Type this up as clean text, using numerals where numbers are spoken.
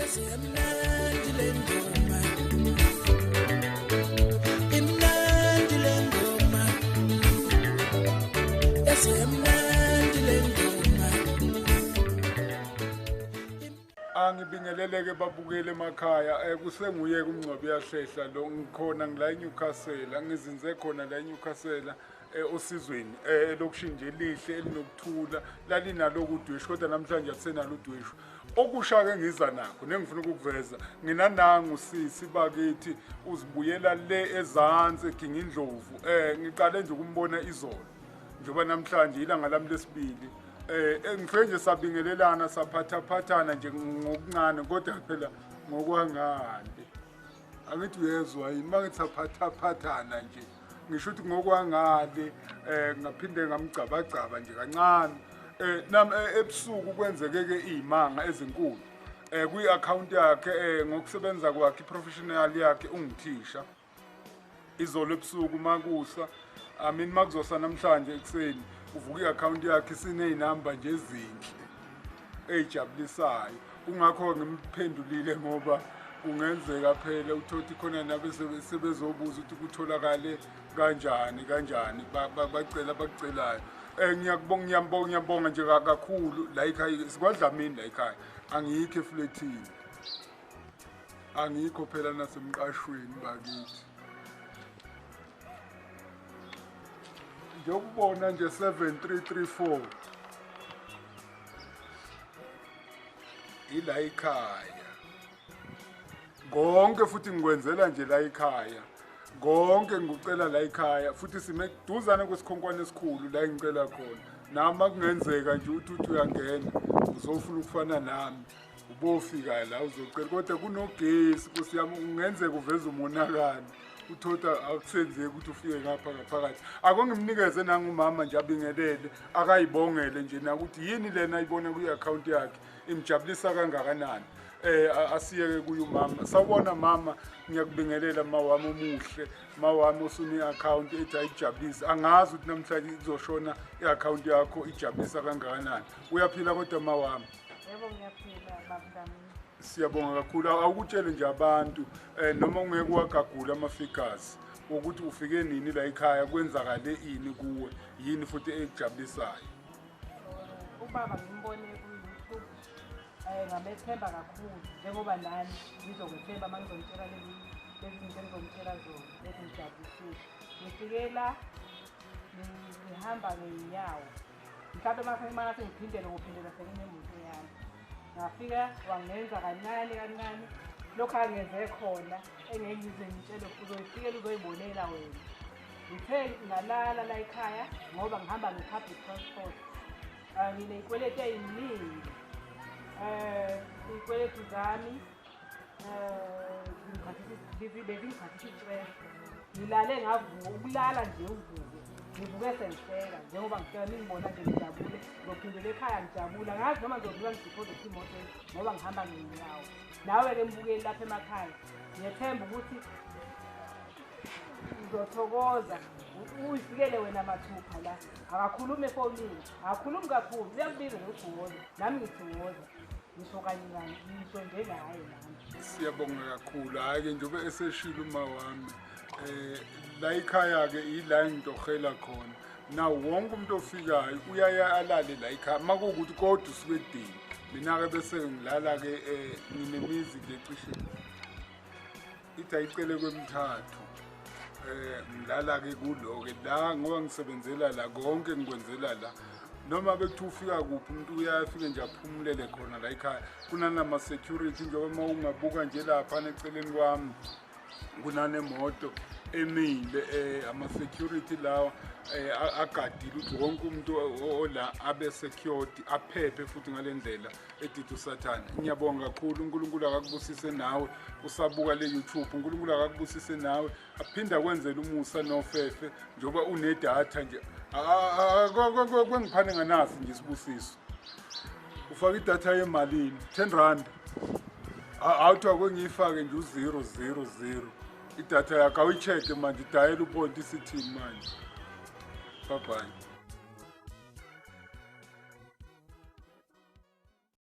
Angibingeleleke babukele emakhaya kusenguye kumngcwabi yahlehla lo ngikhona ngila eNewcastle ngizinze khona la eNewcastle osizweni lokushini nje lihle elinokuthula lalinalo udweshu kodwa namhlanje akusenalo udweshu okusha ke ngiza nakho nengifuna ukuveza nginanangu sisi bakithi uzibuyela le ezansi eginga indlovu ngiqale nje ukumbona izolo njengoba namhlanje ilanga lami lesibili ngifike nje sabingelelana saphathaphathana nje ngokuncane kodwa phela ngokwangane angithi uyezwa yini mangithi saphathaphathana nje ngisho ukuthi ngokwangane ngaphinde ngamgcabagcaba nje kancane nami ebusuku kwenzeke ke izimanga ezinkulu kwi-account yakhe ngokusebenza kwakhe i-professional yakhe ungithisha izolo ebusuku makusa makuzosa namhlanje ekuseni uvuka i-account yakhe siney'namba nje ezinhle ey'jabulisayo kungakho ngimphendulile ngoba kungenzeka phela uthothi khona nabe sebezobuza ukuthi kutholakale kanjani bakucelayo ngiyabonga nje kakhulu la ekhaya sikwadlamini la ekhaya angikho efletini angikho phela nasemqashweni bakithi ngiyokubona nje 7334 ila ekhaya konke futhi ngikwenzela nje la ekhaya konke ngikucela la ekhaya futhi simeduzana kwesikhonkwane esikhulu la engicela khona nami kungenzeka nje ukuthi uyangena uzofuna ukufana nami ubofika la uzocela kodwa kunogesi kusiyami ungenzeka uveze umonakalo uthotha akusenzeki ukuthi ufike ngapha ngaphakathi akongimnikeze nangumama nje abingelele akayibongele nje nakuthi yini lena ayibona kwi-account yakhe imjabulisa kangakanani asiyeke kuye umama sawubona mama ngiyakubingelela mawami omuhle mawami osune-account ethi ayijabulisa angazi ukuthi namhlanje izoshona i-account yakho ijabulisa kangakanani uyaphila kodwa mawami yebo ngiyaphila babami siyabonga kakhulu awukutshele nje abantu noma ungeke wagagula ama-figures ukuthi ufike nini la ekhaya kwenzakale ini kuwe yini futhi ekujabulisayo ubaba ngimbone ku-YouTube ngamethemba kakhulu njengoba nani ngizokwethemba uma ngizomtshela lezi zinto engizomtshela zona ezingijabulisile ngifike la ngihamba ngey'nyawo mhlawumbe uma sengiphindele ngophindela senginemoto yami ngafika wangenza kancane lokhu angenze khona engeke ngize ngitshele uzoyifikela uzoyibonela wena ngithe ngalala la ekhaya ngoba ngihamba nge-public transport nginey'kweletu ey'ningi iy'kweletu zami bezingiphathisa i-stress ngilale ngavuka ukulala nje uvuke ngivuke sengihleka njengoba ngifika ningibona nje ngijabule ngizophindela ekhaya ngijabula ngazi noma ngizodlula ngidiphozethe imoto ngoba ngihamba ngey'nyawo nawe-ke mbukeli lapha emakhaya ngiyethemba ukuthi ngizothokoza uyifikele wena mathupha la akakhulume efonini akakhulumi kakhulu uyakubiza ngokugqoza nami ngithokoza ngisho kanye ngisho njengaye nami siyabonga kakhulu hhayi-ke njengoba eseshile uma wami la ekhaya-ke ila engitohela khona nawo wonke umuntu ofikayo uyaye alale la ekhaya uma kuwukuthi kodwa usuke edini mina-ke bese ngilala-ke nginemizi-ke cishe ithi ayicele kwemithathu ngilala-ke kulo-ke la ngoba ngisebenzela la konke ngikwenzela la noma bekuthiwa ufika kuphi umuntu uyafike nje aphumulele khona la ekhaya kunanama-security njengoba uma ungabuka nje laphana eceleni kwami kunanemoto emile ama-security lawa agadile ukuthi wonke umuntu ola abe secured aphephe futhi ngale ndlela edithi usathane ngiyabonga kakhulu uNkulunkulu akakubusise nawe usabuka le YouTube uNkulunkulu akakubusise nawe aphinde akwenzele umusa nofefe njengoba unedatha nje kwengiphane nganazi nje isibusiso ufaka idatha yemalini 10 rand awuthi akwengiyifake nje u000 idatha yakho awuyicheck manje idayela uPonti isithini manje bye bye